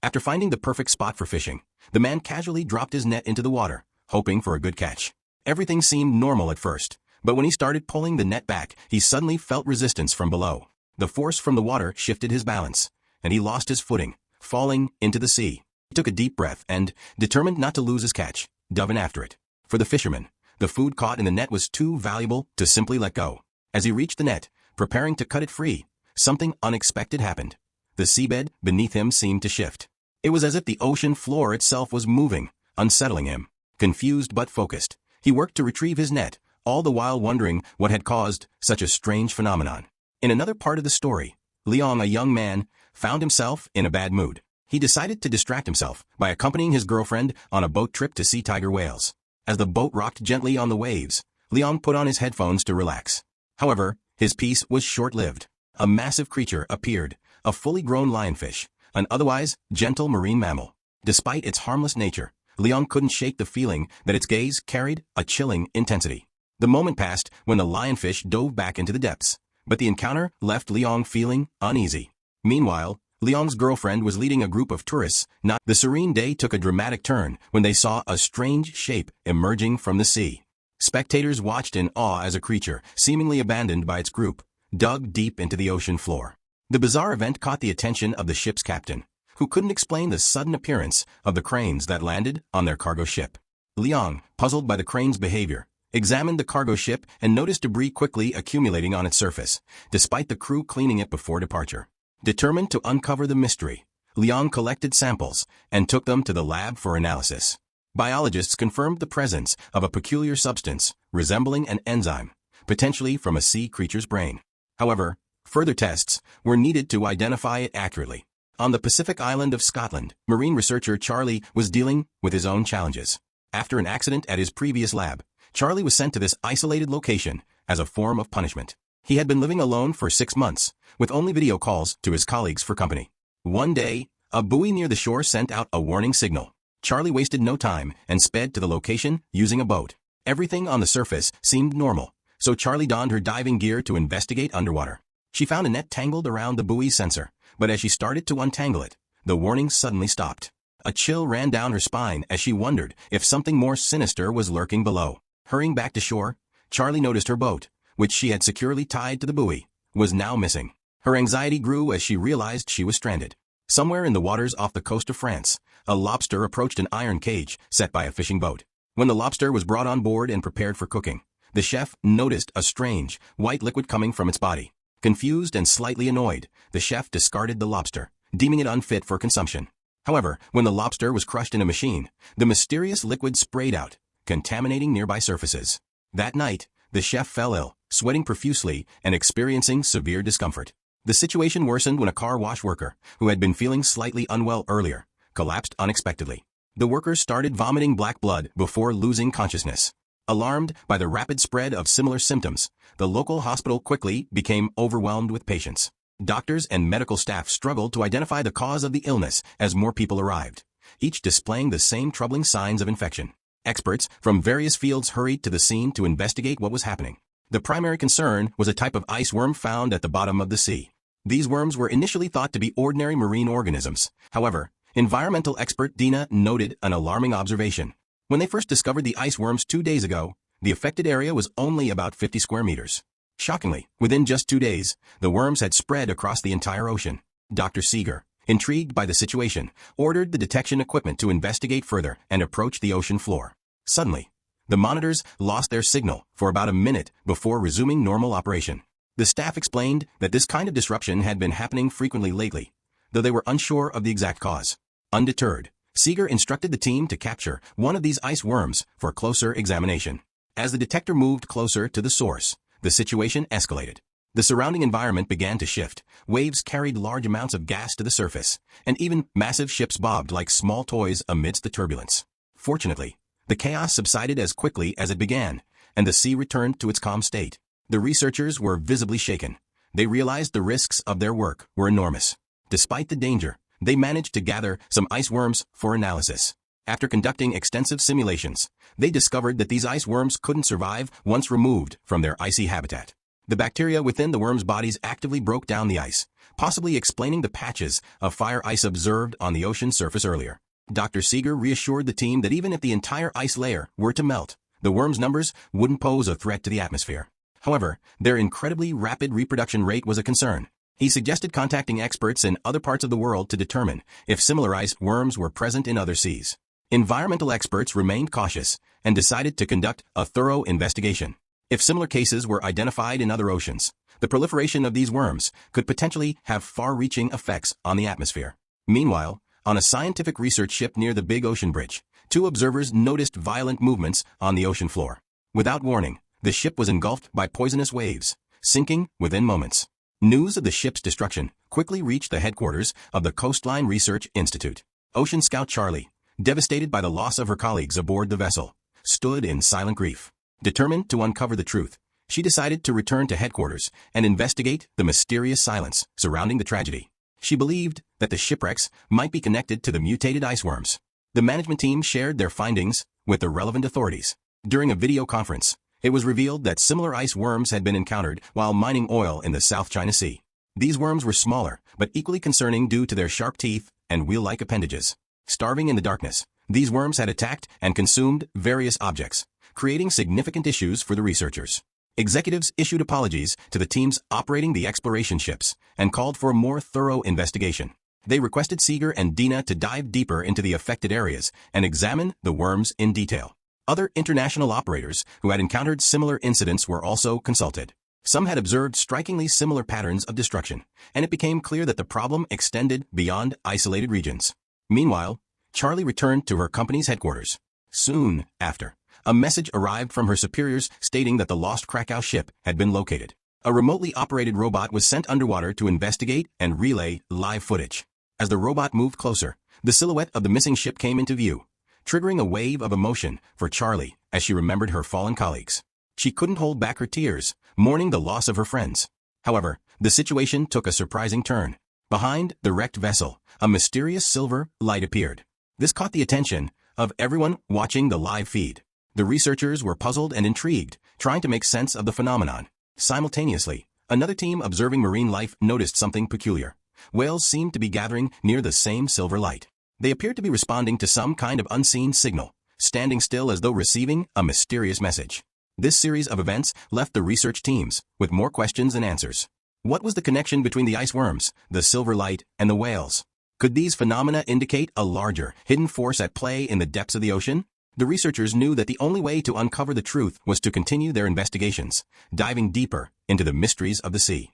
After finding the perfect spot for fishing, the man casually dropped his net into the water, hoping for a good catch. Everything seemed normal at first, but when he started pulling the net back, he suddenly felt resistance from below. The force from the water shifted his balance, and he lost his footing, falling into the sea. He took a deep breath and, determined not to lose his catch, dove in after it. For the fisherman, the food caught in the net was too valuable to simply let go. As he reached the net, preparing to cut it free, something unexpected happened. The seabed beneath him seemed to shift. It was as if the ocean floor itself was moving, unsettling him. Confused but focused, he worked to retrieve his net, all the while wondering what had caused such a strange phenomenon. In another part of the story, Leon, a young man, found himself in a bad mood. He decided to distract himself by accompanying his girlfriend on a boat trip to see tiger whales. As the boat rocked gently on the waves, Leon put on his headphones to relax. However, his peace was short-lived. A massive creature appeared, a fully grown lionfish, an otherwise gentle marine mammal. Despite its harmless nature, Leon couldn't shake the feeling that its gaze carried a chilling intensity. The moment passed when the lionfish dove back into the depths, but the encounter left Leon feeling uneasy. Meanwhile, Leon's girlfriend was leading a group of tourists. The serene day took a dramatic turn when they saw a strange shape emerging from the sea. Spectators watched in awe as a creature, seemingly abandoned by its group, dug deep into the ocean floor. The bizarre event caught the attention of the ship's captain, who couldn't explain the sudden appearance of the cranes that landed on their cargo ship. Leon, puzzled by the crane's behavior, examined the cargo ship and noticed debris quickly accumulating on its surface, despite the crew cleaning it before departure. Determined to uncover the mystery, Leon collected samples and took them to the lab for analysis. Biologists confirmed the presence of a peculiar substance resembling an enzyme, potentially from a sea creature's brain. However, further tests were needed to identify it accurately. On the Pacific island of Scotland, marine researcher Charlie was dealing with his own challenges. After an accident at his previous lab, Charlie was sent to this isolated location as a form of punishment. He had been living alone for 6 months, with only video calls to his colleagues for company. One day, a buoy near the shore sent out a warning signal. Charlie wasted no time and sped to the location using a boat. Everything on the surface seemed normal, so Charlie donned her diving gear to investigate underwater. She found a net tangled around the buoy's sensor, but as she started to untangle it, the warning suddenly stopped. A chill ran down her spine as she wondered if something more sinister was lurking below. Hurrying back to shore, Charlie noticed her boat, which she had securely tied to the buoy, was now missing. Her anxiety grew as she realized she was stranded. Somewhere in the waters off the coast of France, a lobster approached an iron cage set by a fishing boat. When the lobster was brought on board and prepared for cooking, the chef noticed a strange, white liquid coming from its body. Confused and slightly annoyed, the chef discarded the lobster, deeming it unfit for consumption. However, when the lobster was crushed in a machine, the mysterious liquid sprayed out, contaminating nearby surfaces. That night, the chef fell ill, sweating profusely and experiencing severe discomfort. The situation worsened when a car wash worker, who had been feeling slightly unwell earlier, collapsed unexpectedly. The worker started vomiting black blood before losing consciousness. Alarmed by the rapid spread of similar symptoms, the local hospital quickly became overwhelmed with patients. Doctors and medical staff struggled to identify the cause of the illness as more people arrived, each displaying the same troubling signs of infection. Experts from various fields hurried to the scene to investigate what was happening. The primary concern was a type of ice worm found at the bottom of the sea. These worms were initially thought to be ordinary marine organisms. However, environmental expert Dina noted an alarming observation. When they first discovered the ice worms 2 days ago, the affected area was only about 50 square meters. Shockingly, within just 2 days, the worms had spread across the entire ocean. Dr. Seeger, intrigued by the situation, ordered the detection equipment to investigate further and approach the ocean floor. Suddenly, the monitors lost their signal for about a minute before resuming normal operation. The staff explained that this kind of disruption had been happening frequently lately, though they were unsure of the exact cause. Undeterred, Seeger instructed the team to capture one of these ice worms for closer examination. As the detector moved closer to the source, the situation escalated. The surrounding environment began to shift. Waves carried large amounts of gas to the surface, and even massive ships bobbed like small toys amidst the turbulence. Fortunately, the chaos subsided as quickly as it began, and the sea returned to its calm state. The researchers were visibly shaken. They realized the risks of their work were enormous. Despite the danger, they managed to gather some ice worms for analysis. After conducting extensive simulations, they discovered that these ice worms couldn't survive once removed from their icy habitat. The bacteria within the worms' bodies actively broke down the ice, possibly explaining the patches of fire ice observed on the ocean surface earlier. Dr. Seeger reassured the team that even if the entire ice layer were to melt, the worms' numbers wouldn't pose a threat to the atmosphere. However, their incredibly rapid reproduction rate was a concern. He suggested contacting experts in other parts of the world to determine if similar ice worms were present in other seas. Environmental experts remained cautious and decided to conduct a thorough investigation. If similar cases were identified in other oceans, the proliferation of these worms could potentially have far-reaching effects on the atmosphere. Meanwhile, on a scientific research ship near the Big Ocean Bridge, 2 observers noticed violent movements on the ocean floor. Without warning, the ship was engulfed by poisonous waves, sinking within moments. News of the ship's destruction quickly reached the headquarters of the Coastline Research Institute. Ocean Scout Charlie, devastated by the loss of her colleagues aboard the vessel, stood in silent grief. Determined to uncover the truth, she decided to return to headquarters and investigate the mysterious silence surrounding the tragedy. She believed that the shipwrecks might be connected to the mutated iceworms. The management team shared their findings with the relevant authorities. During a video conference, it was revealed that similar ice worms had been encountered while mining oil in the South China Sea. These worms were smaller, but equally concerning due to their sharp teeth and wheel-like appendages. Starving in the darkness, these worms had attacked and consumed various objects, creating significant issues for the researchers. Executives issued apologies to the teams operating the exploration ships and called for a more thorough investigation. They requested Seeger and Dina to dive deeper into the affected areas and examine the worms in detail. Other international operators who had encountered similar incidents were also consulted. Some had observed strikingly similar patterns of destruction, and it became clear that the problem extended beyond isolated regions. Meanwhile, Charlie returned to her company's headquarters. Soon after, a message arrived from her superiors stating that the lost Krakow ship had been located. A remotely operated robot was sent underwater to investigate and relay live footage. As the robot moved closer, the silhouette of the missing ship came into view, triggering a wave of emotion for Charlie as she remembered her fallen colleagues. She couldn't hold back her tears, mourning the loss of her friends. However, the situation took a surprising turn. Behind the wrecked vessel, a mysterious silver light appeared. This caught the attention of everyone watching the live feed. The researchers were puzzled and intrigued, trying to make sense of the phenomenon. Simultaneously, another team observing marine life noticed something peculiar. Whales seemed to be gathering near the same silver light. They appeared to be responding to some kind of unseen signal, standing still as though receiving a mysterious message. This series of events left the research teams with more questions than answers. What was the connection between the ice worms, the silver light, and the whales? Could these phenomena indicate a larger, hidden force at play in the depths of the ocean? The researchers knew that the only way to uncover the truth was to continue their investigations, diving deeper into the mysteries of the sea.